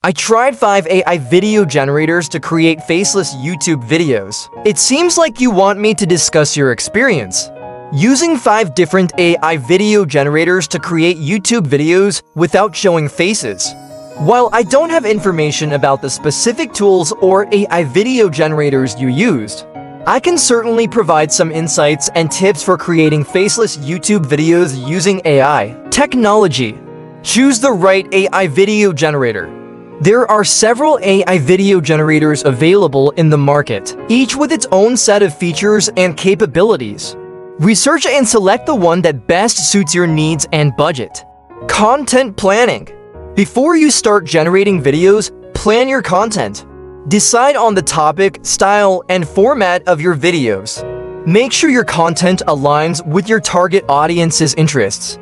I tried 5 AI video generators to create faceless YouTube videos. It seems like you want me to discuss your experience. Using 5 different AI video generators to create YouTube videos without showing faces. While I don't have information about the specific tools or AI video generators you used, I can certainly provide some insights and tips for creating faceless YouTube videos using AI technology. Choose the right AI video generator. There are several AI video generators available in the market, each with its own set of features and capabilities. Research and select the one that best suits your needs and budget. Content planning. Before you start generating videos, plan your content. Decide on the topic, style, and format of your videos. Make sure your content aligns with your target audience's interests.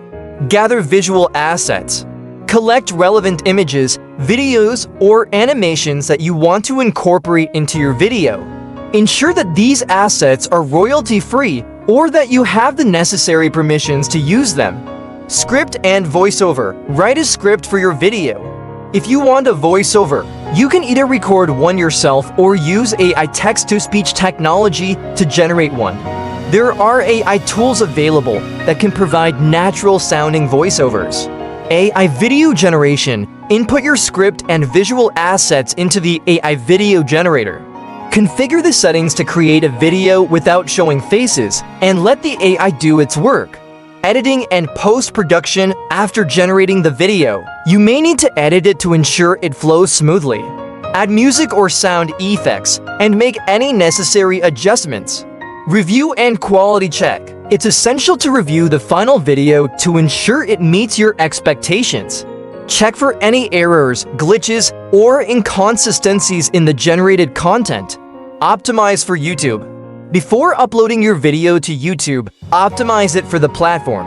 Gather visual assets. Collect relevant images, videos, or animations that you want to incorporate into your video. Ensure that these assets are royalty-free or that you have the necessary permissions to use them. Script and voiceover. Write a script for your video. If you want a voiceover, you can either record one yourself or use AI text-to-speech technology to generate one. There are AI tools available that can provide natural-sounding voiceovers. AI video generation. Input your script and visual assets into the AI video generator. Configure the settings to create a video without showing faces and let the AI do its work. Editing and post-production. After generating the video, you may need to edit it to ensure it flows smoothly. Add music or sound effects and make any necessary adjustments. Review and quality check. It's essential to review the final video to ensure it meets your expectations. Check for any errors, glitches, or inconsistencies in the generated content. Optimize for YouTube. Before uploading your video to YouTube, optimize it for the platform.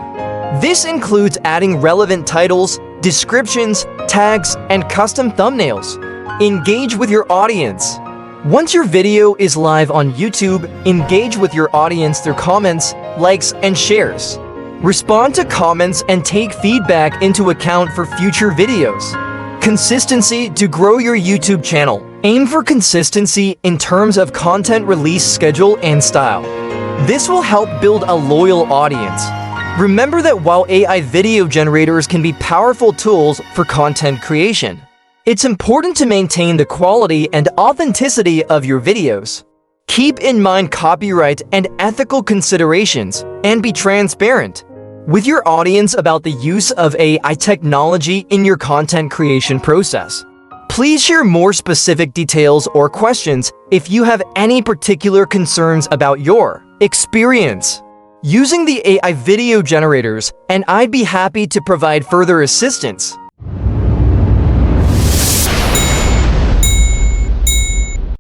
This includes adding relevant titles, descriptions, tags, and custom thumbnails. Engage with your audience. Once your video is live on YouTube, engage with your audience through comments, likes, and shares. Respond to comments and take feedback into account for future videos. Consistency to grow your YouTube channel. Aim for consistency in terms of content release schedule and style. This will help build a loyal audience. Remember that while AI video generators can be powerful tools for content creation, it's important to maintain the quality and authenticity of your videos. Keep in mind copyright and ethical considerations, and be transparent with your audience about the use of AI technology in your content creation process. Please share more specific details or questions if you have any particular concerns about your experience using the AI video generators, and I'd be happy to provide further assistance.